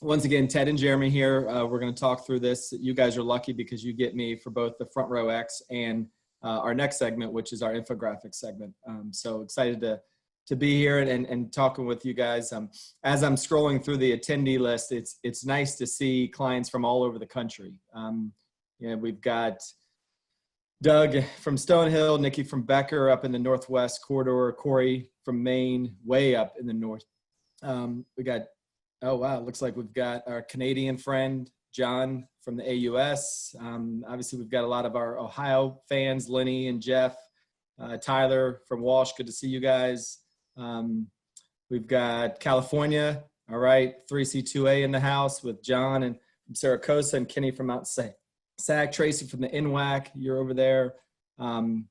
Once again, Ted and Jeremy here. We're going to talk through this. You guys are lucky because you get me for both the FrontRowX and our next segment, which is our infographic segment. So excited to be here and talking with you guys. As I'm scrolling through the attendee list, it's nice to see clients from all over the country. We've got Doug from Stonehill, Nikki from Becker up in the Northwest corridor, Corey from Maine, way up in the north. We got, oh wow, looks like we've got our Canadian friend, John from the AUS. Obviously we've got a lot of our Ohio fans, Lenny and Jeff, Tyler from Walsh, good to see you guys. We've got California, all right, 3C2A in the house with John and from Saracosa and Kenny from Mount Sac, Tracy from the NWAC, you're over there. And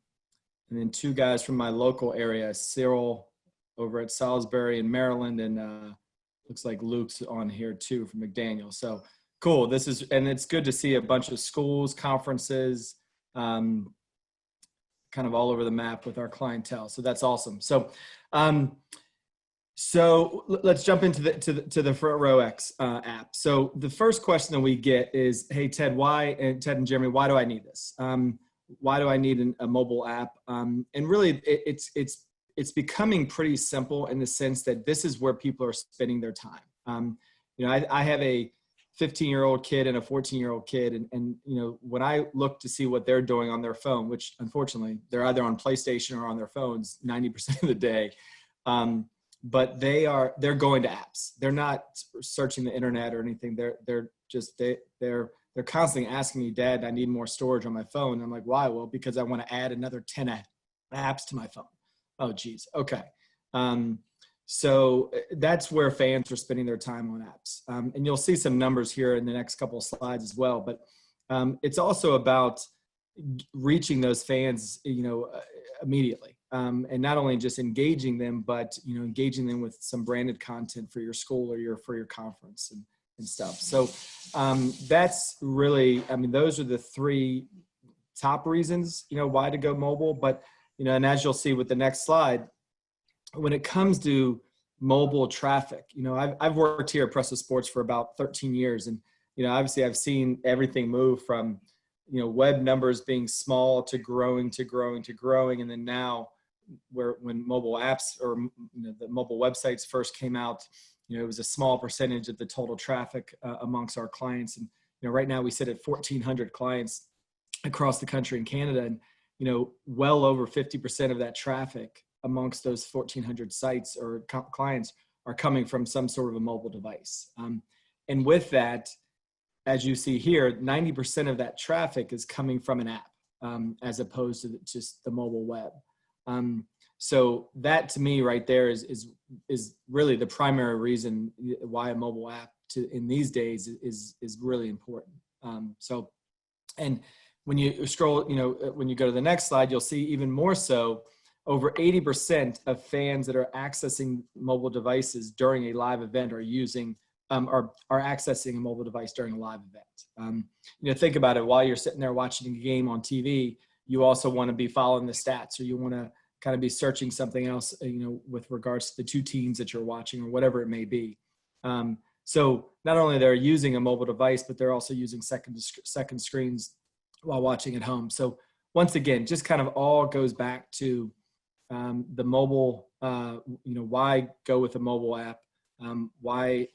then two guys from my local area, Cyril over at Salisbury in Maryland, and looks like Luke's on here too from McDaniel. So cool. And it's good to see a bunch of schools, conferences, kind of all over the map with our clientele. So that's awesome. So, so let's jump into the FrontRowX app. So the first question that we get is, hey, Ted and Jeremy, why do I need this? Why do I need a mobile app? And really it's becoming pretty simple in the sense that this is where people are spending their time. I have a 15-year-old kid and a 14-year-old kid. And when I look to see what they're doing on their phone, which unfortunately they're either on PlayStation or on their phones 90% of the day. But they're going to apps. They're not searching the internet or anything. They're constantly asking me, Dad, I need more storage on my phone. And I'm like, why? Well, because I want to add another 10 apps to my phone. Oh, geez. Okay. So that's where fans are spending their time on apps. And you'll see some numbers here in the next couple of slides as well. But it's also about reaching those fans, immediately. And not only just engaging them, but, engaging them with some branded content for your school or for your conference and stuff. So that's really, those are the three top reasons, why to go mobile. But, and as you'll see with the next slide, when it comes to mobile traffic, I've worked here at PrestoSports for about 13 years. And, obviously I've seen everything move from, web numbers being small to growing. And then now when mobile apps or the mobile websites first came out, it was a small percentage of the total traffic amongst our clients. And, right now we sit at 1,400 clients across the country in Canada. And, well over 50% of that traffic amongst those 1,400 sites or clients are coming from some sort of a mobile device. And with that, as you see here, 90% of that traffic is coming from an app as opposed to just the mobile web. So that to me right there is really the primary reason why a mobile app in these days is really important. And when you scroll, when you go to the next slide, you'll see even more so, over 80% of fans that are accessing mobile devices during a live event are accessing a mobile device during a live event. Think about it, while you're sitting there watching a game on TV, you also want to be following the stats, or you want to kind of be searching something else, with regards to the two teams that you're watching or whatever it may be. So not only they're using a mobile device, but they're also using second screens while watching at home. So once again, just kind of all goes back to the mobile, why go with a mobile app? Why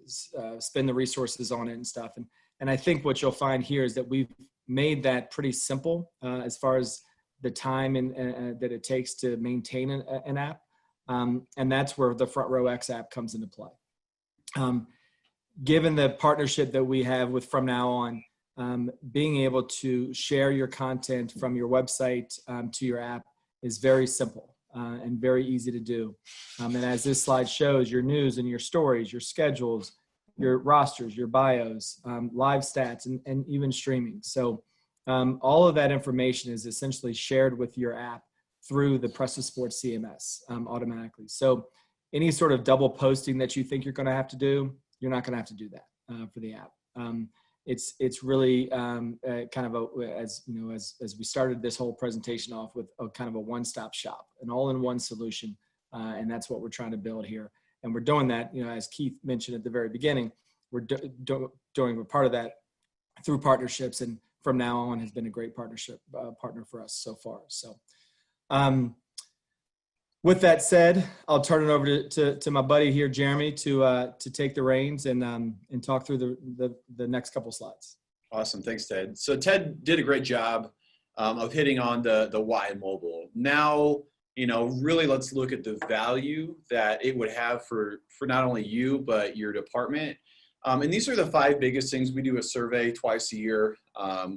spend the resources on it and stuff. And I think what you'll find here is that we've made that pretty simple as far as the time that it takes to maintain an app. And that's where the FrontRowX app comes into play. Given the partnership that we have with From Now On, being able to share your content from your website to your app is very simple and very easy to do. And as this slide shows, your news and your stories, your schedules, your rosters, your bios, live stats, and even streaming. So all of that information is essentially shared with your app through the PrestoSports CMS automatically. So any sort of double posting that you think you're going to have to do, you're not going to have to do that for the app. It's really kind of as we started this whole presentation off with a kind of a one-stop shop, an all-in-one solution, and that's what we're trying to build here. And we're doing that, as Keith mentioned at the very beginning, we're doing part of that through partnerships, and from now on has been a great partner for us so far. So with that said, I'll turn it over to my buddy here, Jeremy, to take the reins and talk through the next couple slides. Awesome. Thanks, Ted. So Ted did a great job of hitting on the why mobile. Now, really let's look at the value that it would have for not only you, but your department. And these are the 5 biggest things. We do a survey twice a year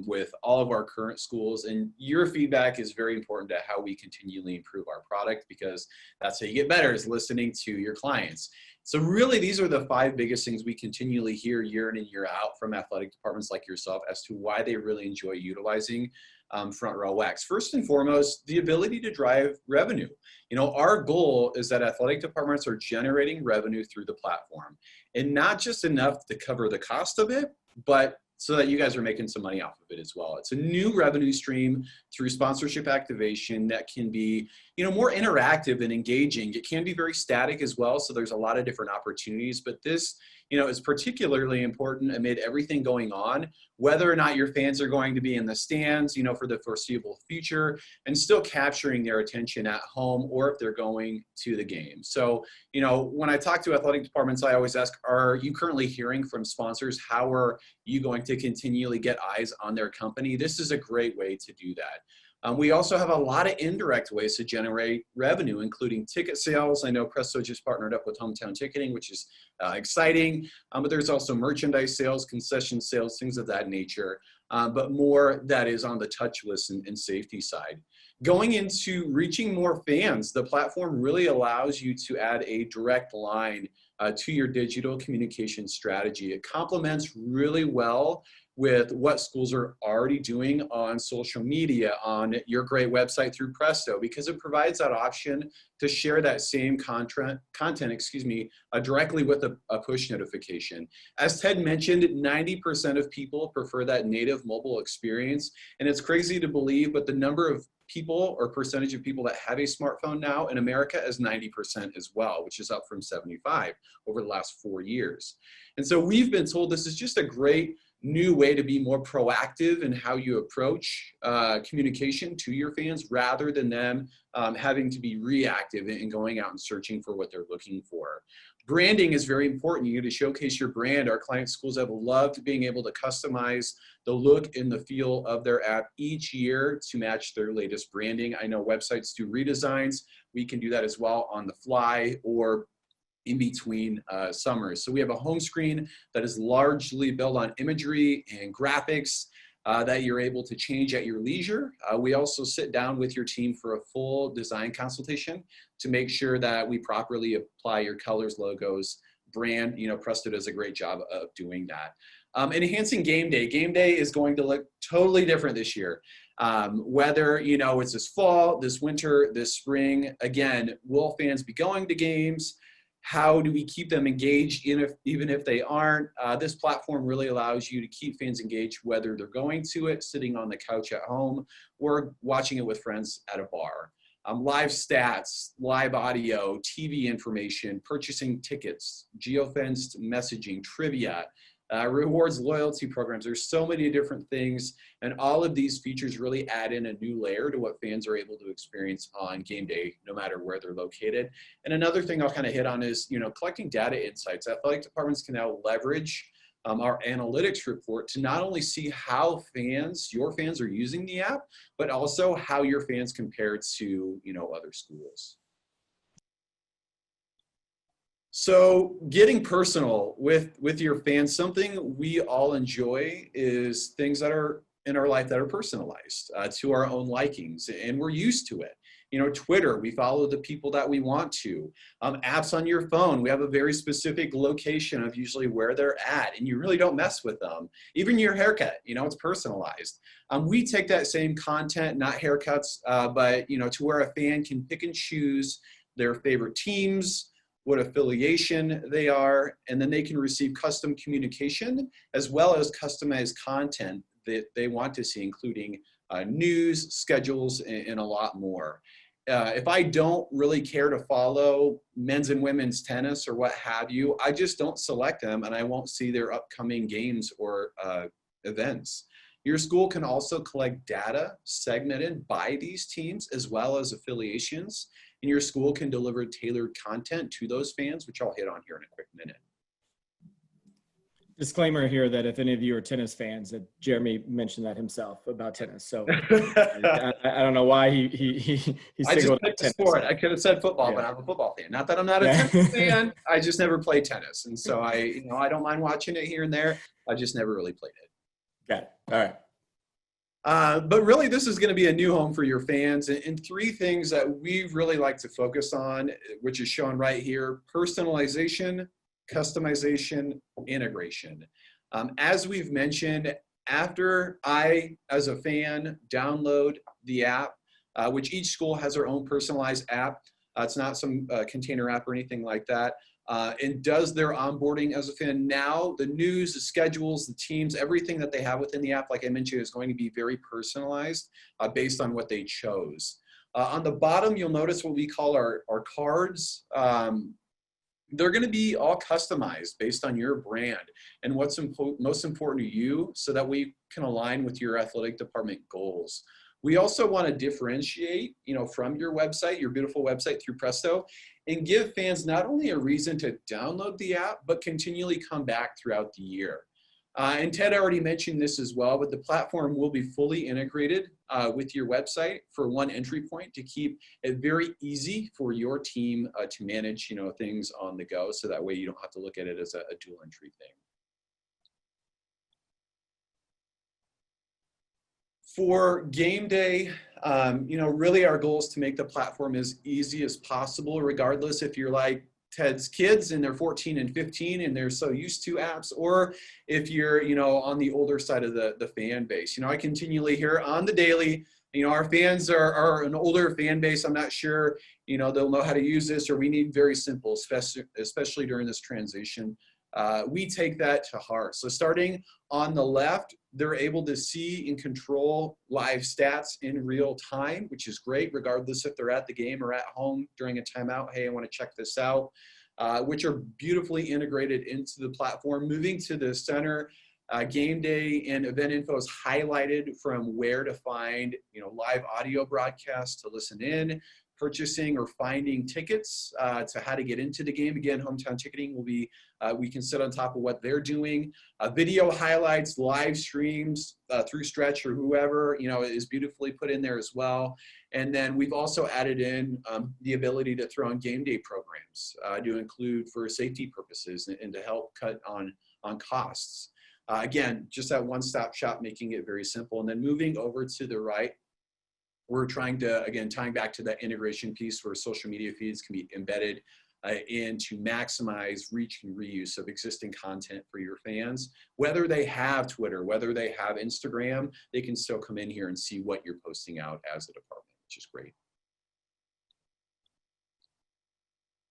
with all of our current schools, and your feedback is very important to how we continually improve our product, because that's how you get better, is listening to your clients. So really, these are the 5 biggest things we continually hear year in and year out from athletic departments like yourself as to why they really enjoy utilizing FrontRowX. First and foremost, the ability to drive revenue. Our goal is that athletic departments are generating revenue through the platform, and not just enough to cover the cost of it, but so that you guys are making some money off of it as well. It's a new revenue stream through sponsorship activation that can be, more interactive and engaging. It can be very static as well, so there's a lot of different opportunities, but this, is particularly important amid everything going on, whether or not your fans are going to be in the stands, for the foreseeable future, and still capturing their attention at home, or if they're going to the game. So, when I talk to athletic departments, I always ask, are you currently hearing from sponsors? How are you going to continually get eyes on their company? This is a great way to do that. We also have a lot of indirect ways to generate revenue, including ticket sales. I know Presto just partnered up with Hometown Ticketing, which is exciting, but there's also merchandise sales, concession sales, things of that nature, but more that is on the touchless and safety side. Going into reaching more fans, the platform really allows you to add a direct line to your digital communication strategy. It complements really well with what schools are already doing on social media, on your great website through Presto, because it provides that option to share that same content, directly with a push notification. As Ted mentioned, 90% of people prefer that native mobile experience, and it's crazy to believe, but the number of people or percentage of people that have a smartphone now in America is 90% as well, which is up from 75 over the last 4 years. And so we've been told this is just a great new way to be more proactive in how you approach communication to your fans, rather than them having to be reactive and going out and searching for what they're looking for. Branding is very important. You get to showcase your brand. Our client schools have loved being able to customize the look and the feel of their app each year to match their latest branding. I know websites do redesigns. We can do that as well on the fly or in between summers. So we have a home screen that is largely built on imagery and graphics that you're able to change at your leisure. We also sit down with your team for a full design consultation to make sure that we properly apply your colors, logos, brand. Presto does a great job of doing that. Enhancing game day. Game day is going to look totally different this year. Whether, it's this fall, this winter, this spring, again, will fans be going to games? How do we keep them engaged even if they aren't? This platform really allows you to keep fans engaged, whether they're going to it, sitting on the couch at home, or watching it with friends at a bar. Live stats, live audio, TV information, purchasing tickets, geofenced messaging, trivia, rewards, loyalty programs. There's so many different things, and all of these features really add in a new layer to what fans are able to experience on game day, no matter where they're located. And another thing I'll kind of hit on is, collecting data insights. Athletic departments can now leverage our analytics report to not only see how your fans are using the app, but also how your fans compare to, other schools. So getting personal with your fans, something we all enjoy is things that are in our life that are personalized to our own likings, and we're used to it. Twitter, we follow the people that we want to. Apps on your phone, we have a very specific location of usually where they're at, and you really don't mess with them. Even your haircut, it's personalized. We take that same content, not haircuts, but to where a fan can pick and choose their favorite teams, what affiliation they are, and then they can receive custom communication as well as customized content that they want to see, including news, schedules, and a lot more. if I don't really care to follow men's and women's tennis or what have you, I just don't select them and I won't see their upcoming games or events. Your school can also collect data segmented by these teams as well as affiliations, and your school can deliver tailored content to those fans, which I'll hit on here in a quick minute. Disclaimer here that if any of you are tennis fans, that Jeremy mentioned that himself about tennis. So I don't know why he I just singled picked out a sport. tennis. I could have said football, Yeah. but I'm a football fan. Not that I'm not a Yeah. tennis fan. I just never played tennis, and so I don't mind watching it here and there. I just never really played it. Got it. All right. But really, this is going to be a new home for your fans. And three things that we really like to focus on, which is shown right here: personalization, customization, integration. As we've mentioned, after I, as a fan, download the app, which each school has their own personalized app. It's not some container app or anything like that. And does their onboarding as a fan. Now, the news, the schedules, the teams, everything that they have within the app, like I mentioned, is going to be very personalized based on what they chose. On the bottom, you'll notice what we call our cards. They're going to be all customized based on your brand and what's most important to you, so that we can align with your athletic department goals. We also want to differentiate, from your website, your beautiful website through Presto, and give fans not only a reason to download the app, but continually come back throughout the year. And Ted already mentioned this as well, but the platform will be fully integrated with your website for one entry point to keep it very easy for your team to manage, things on the go. So that way you don't have to look at it as a dual entry thing. For game day, really our goal is to make the platform as easy as possible, regardless if you're like Ted's kids and they're 14 and 15 and they're so used to apps, or if you're, on the older side of the fan base. I continually hear on the daily, our fans are an older fan base. I'm not sure, they'll know how to use this, or we need very simple, especially during this transition. We take that to heart. So starting on the left, they're able to see and control live stats in real time, which is great, regardless if they're at the game or at home during a timeout. Hey, I want to check this out, which are beautifully integrated into the platform. Moving to the center, game day and event info is highlighted from where to find, live audio broadcasts to listen in, purchasing or finding tickets to how to get into the game. Again, hometown ticketing will be, we can sit on top of what they're doing. Video highlights, live streams through Stretch or whoever, is beautifully put in there as well. And then we've also added in the ability to throw in game day programs to include for safety purposes and to help cut on costs. Again, just that one-stop shop, making it very simple. And then moving over to the right, we're trying to, again, tying back to that integration piece where social media feeds can be embedded in to maximize reach and reuse of existing content for your fans. Whether they have Twitter, whether they have Instagram, they can still come in here and see what you're posting out as a department, which is great.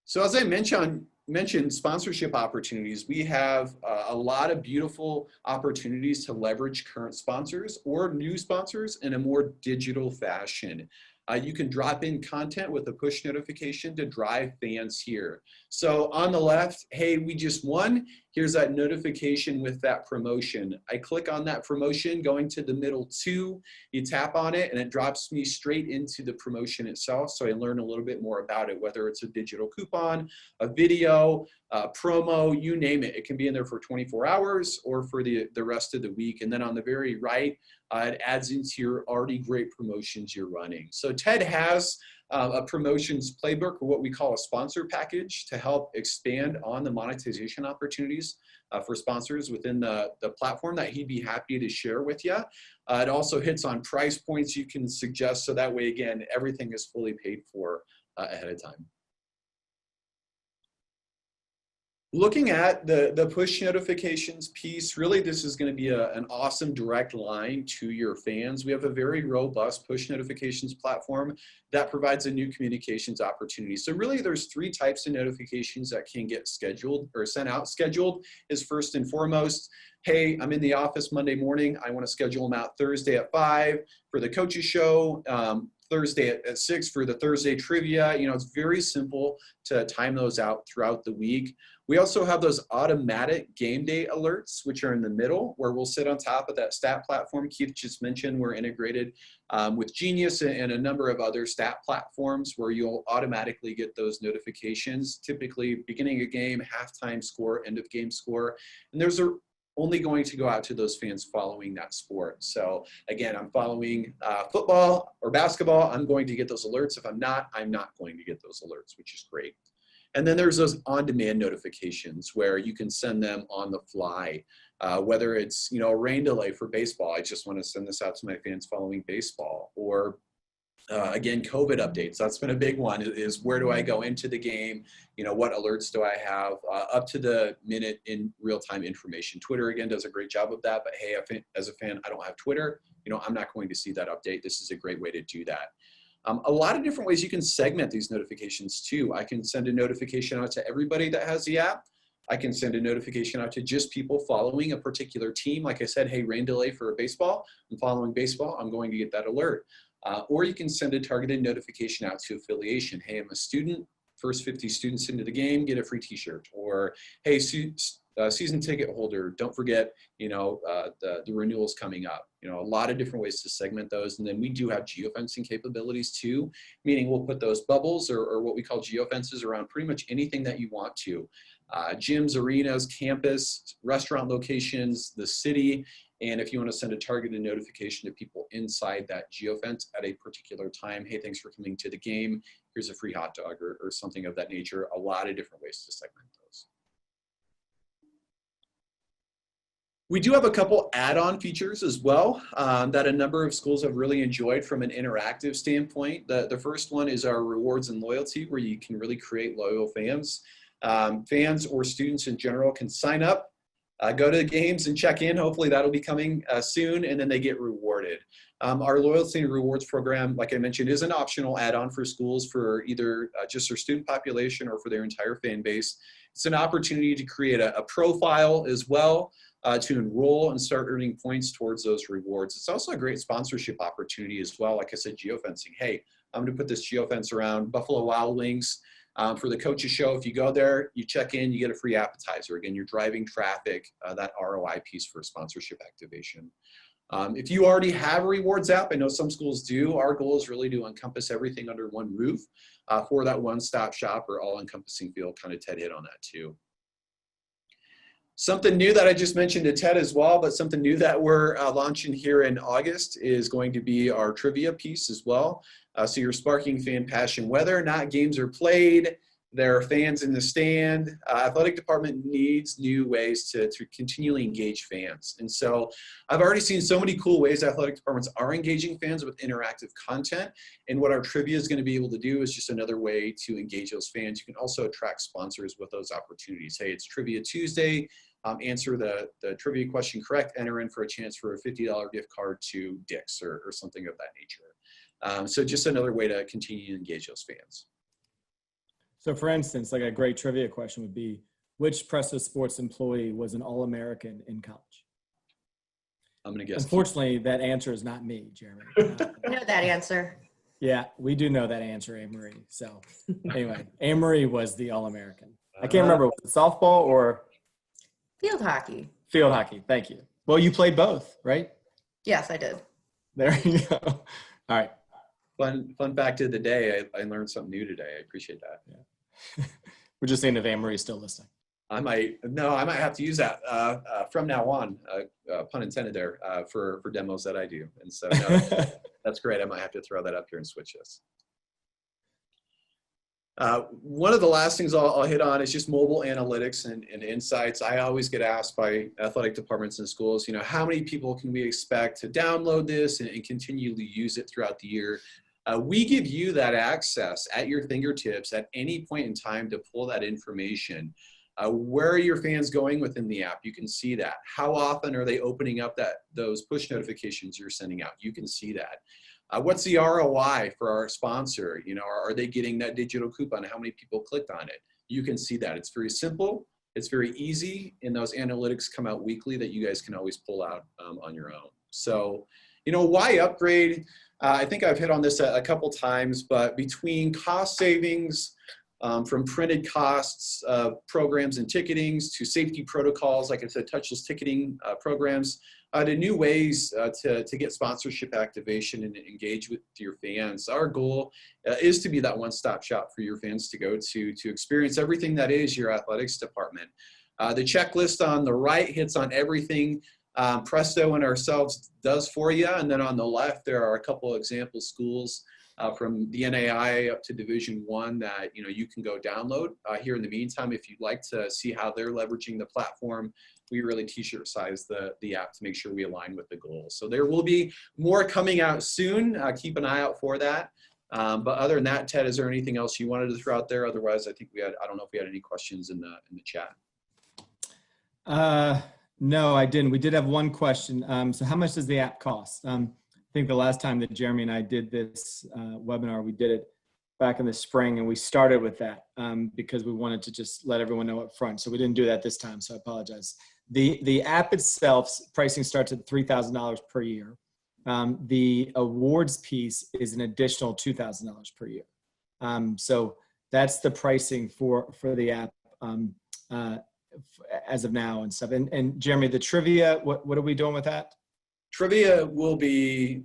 So as I mentioned sponsorship opportunities. We have a lot of beautiful opportunities to leverage current sponsors or new sponsors in a more digital fashion. You can drop in content with a push notification to drive fans here. So on the left, hey, we just won. Here's that notification with that promotion. I click on that promotion, going to the middle two, you tap on it and it drops me straight into the promotion itself. So I learn a little bit more about it, whether it's a digital coupon, a video, promo, you name it. It can be in there for 24 hours or for the rest of the week. And then on the very right, it adds into your already great promotions you're running. So Ted has a promotions playbook, or what we call a sponsor package, to help expand on the monetization opportunities for sponsors within the platform that he'd be happy to share with you. It also hits on price points you can suggest, so that way, again, everything is fully paid for ahead of time. Looking at the push notifications piece, really this is going to be an awesome direct line to your fans. We have a very robust push notifications platform that provides a new communications opportunity. So really there's three types of notifications that can get scheduled or sent out. Scheduled is first and foremost, hey, I'm in the office Monday morning. I want to schedule them out Thursday at 5 for the coaches show. Thursday at 6 for the Thursday trivia. You know, it's very simple to time those out throughout the week. We also have those automatic game day alerts, which are in the middle, where we'll sit on top of that stat platform. Keith just mentioned we're integrated with Genius and a number of other stat platforms where you'll automatically get those notifications, typically beginning of game, halftime score, end of game score. And those are only going to go out to those fans following that sport. So again, I'm following football or basketball, I'm going to get those alerts. If I'm not going to get those alerts, which is great. And then there's those on-demand notifications where you can send them on the fly, whether it's, you know, a rain delay for baseball. I just want to send this out to my fans following baseball, or again, COVID updates. That's been a big one, is where do I go into the game? You know, what alerts do I have? Up to the minute in real-time information. Twitter, again, does a great job of that. But hey, as a fan, I don't have Twitter. You know, I'm not going to see that update. This is a great way to do that. A lot of different ways you can segment these notifications too. I can send a notification out to everybody that has the app. I can send a notification out to just people following a particular team. Like I said, hey, rain delay for baseball. I'm following baseball. I'm going to get that alert. Or you can send a targeted notification out to affiliation. Hey, I'm a student. First 50 students into the game get a free t-shirt. Or hey, season ticket holder, don't forget, you know, the renewals coming up. You know, a lot of different ways to segment those. And then we do have geofencing capabilities too, meaning we'll put those bubbles or what we call geofences around pretty much anything that you want to. Gyms, arenas, campus, restaurant locations, the city. And if you want to send a targeted notification to people inside that geofence at a particular time, hey, thanks for coming to the game. Here's a free hot dog or something of that nature. A lot of different ways to segment those. We do have a couple add-on features as well that a number of schools have really enjoyed from an interactive standpoint. The first one is our rewards and loyalty, where you can really create loyal fans. Fans or students in general can sign up, go to the games and check in. Hopefully that'll be coming soon, and then they get rewarded. Our loyalty and rewards program, like I mentioned, is an optional add-on for schools for either just their student population or for their entire fan base. It's an opportunity to create a profile as well, to enroll and start earning points towards those rewards. It's also a great sponsorship opportunity as well. Like I said, geofencing. Hey, I'm going to put this geofence around Buffalo Wild Wings for the coaches show. If you go there, you check in, you get a free appetizer. Again, you're driving traffic, that ROI piece for sponsorship activation. If you already have a rewards app, I know some schools do, our goal is really to encompass everything under one roof for that one-stop shop or all-encompassing feel. Kind of Ted hit on that too. Something new that I just mentioned to Ted as well, but something new that we're launching here in August is going to be our trivia piece as well. So you're sparking fan passion. Whether or not games are played, there are fans in the stand. Athletic department needs new ways to continually engage fans. And so I've already seen so many cool ways athletic departments are engaging fans with interactive content. And what our trivia is going to be able to do is just another way to engage those fans. You can also attract sponsors with those opportunities. Hey, it's Trivia Tuesday. Answer the trivia question correct, enter in for a chance for a $50 gift card to Dick's or something of that nature. So just another way to continue to engage those fans. So for instance, like a great trivia question would be, which PrestoSports employee was an All-American in college? I'm going to guess. Unfortunately, that answer is not me, Jeremy. I know that answer. Yeah, we do know that answer, Anne-Marie. So anyway, Anne-Marie was the All-American. I can't remember, was it softball or? Field hockey. Field hockey, thank you. Well, you played both, right? Yes, I did. There you go. All right. Fun fact of the day, I learned something new today. I appreciate that. Yeah. We're just seeing if Anne-Marie's still listening. I might have to use that from now on, pun intended there, for demos that I do. And so no, that's great. I might have to throw that up here and switch this. One of the last things I'll hit on is just mobile analytics and insights. I always get asked by athletic departments and schools, you know, how many people can we expect to download this and continually use it throughout the year? We give you that access at your fingertips at any point in time to pull that information. Where are your fans going within the app? You can see that. How often are they opening up those push notifications you're sending out? You can see that. What's the ROI for our sponsor? You know, are they getting that digital coupon? How many people clicked on it? You can see that. It's very simple. It's very easy. And those analytics come out weekly that you guys can always pull out on your own. So, Why upgrade? I think I've hit on this a couple times, but between cost savings from printed costs, programs and ticketings to safety protocols, like I said, touchless ticketing programs, to new ways to get sponsorship activation and engage with your fans. Our goal is to be that one-stop shop for your fans to go to experience everything that is your athletics department. The checklist on the right hits on everything Presto and ourselves does for you. And then on the left, there are a couple of example schools from the NAI up to Division I that you can go download. Here in the meantime, if you'd like to see how they're leveraging the platform, we really t-shirt size the app to make sure we align with the goals. So there will be more coming out soon. Keep an eye out for that. But other than that, Ted, is there anything else you wanted to throw out there? Otherwise, I think I don't know if we had any questions in the chat. No, I didn't. We did have one question. So how much does the app cost? I think the last time that Jeremy and I did this webinar, we did it back in the spring, and we started with that because we wanted to just let everyone know up front. So we didn't do that this time, so I apologize. The app itself, pricing starts at $3,000 per year. The awards piece is an additional $2,000 per year. So that's the pricing for the app as of now and stuff. And Jeremy, the trivia, what are we doing with that? Trivia will be,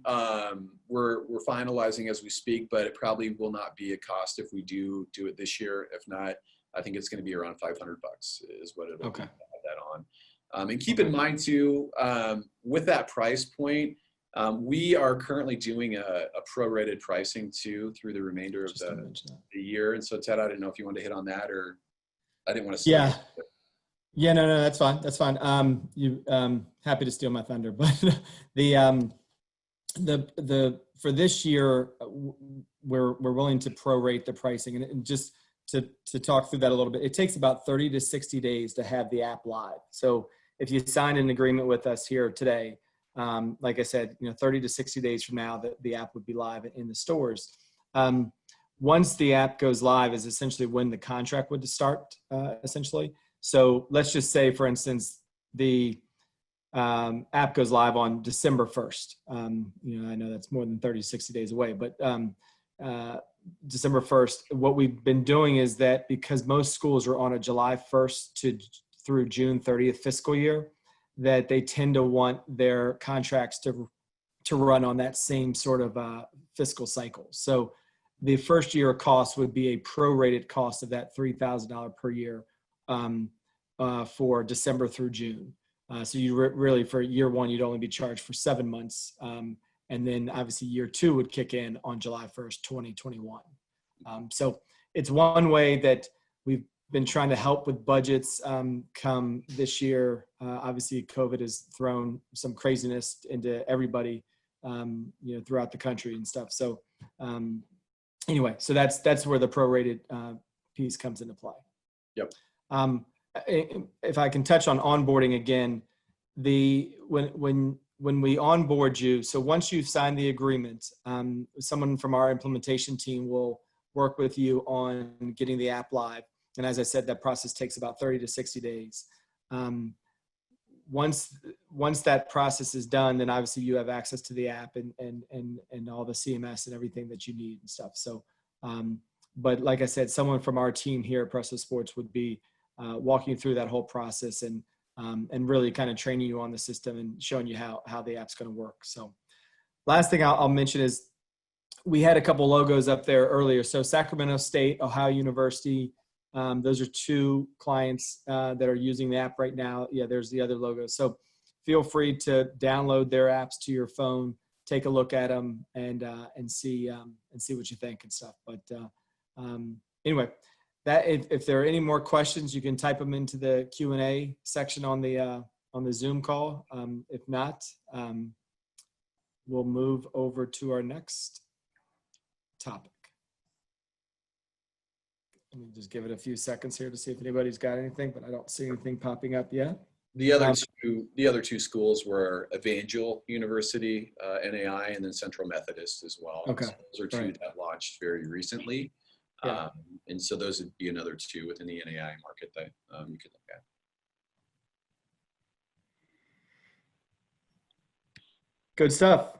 we're finalizing as we speak, but it probably will not be a cost if we do it this year. If not, I think it's going to be around $500 is what it'll be to add that on. And keep in mind too, with that price point, we are currently doing a prorated pricing too through the remainder of the year. And so Ted, I didn't know if you wanted to hit on that, or I didn't want to say Yeah, no, that's fine. That's fine. Happy to steal my thunder, but for this year, we're willing to prorate the pricing, and just to talk through that a little bit. It takes about 30 to 60 days to have the app live. So if you sign an agreement with us here today, like I said, 30 to 60 days from now, the app would be live in the stores. Once the app goes live is essentially when the contract would start, essentially. So let's just say, for instance, the app goes live on December 1st. I know that's more than 30, 60 days away, but December 1st, what we've been doing is that because most schools are on a July 1st through June 30th fiscal year, that they tend to want their contracts to run on that same sort of fiscal cycle. So the first year cost would be a prorated cost of that $3,000 per year for December through June. So you really, for year one, you'd only be charged for 7 months. And then obviously year two would kick in on July 1st, 2021. So it's one way that we've been trying to help with budgets come this year. Obviously COVID has thrown some craziness into everybody, throughout the country and stuff. So anyway, so that's where the prorated piece comes into play. Yep. If I can touch on onboarding again, when we onboard you, so once you've signed the agreement, someone from our implementation team will work with you on getting the app live. And as I said, that process takes about 30 to 60 days. Once that process is done, then obviously you have access to the app and all the CMS and everything that you need and stuff. So, but like I said, someone from our team here at PrestoSports would be walking you through that whole process and really kind of training you on the system and showing you how the app's going to work. So last thing I'll mention is we had a couple logos up there earlier. So Sacramento State, Ohio University, those are two clients that are using the app right now. Yeah, there's the other logo. So feel free to download their apps to your phone, take a look at them, and see what you think and stuff. But anyway, that if there are any more questions, you can type them into the Q&A section on the Zoom call. If not, we'll move over to our next topic. Let me just give it a few seconds here to see if anybody's got anything, but I don't see anything popping up yet. The other two schools were Evangel University, NAI, and then Central Methodist as well. Okay. So those are two that launched very recently. Yeah. And so those would be another two within the NAI market that you could look at. Good stuff.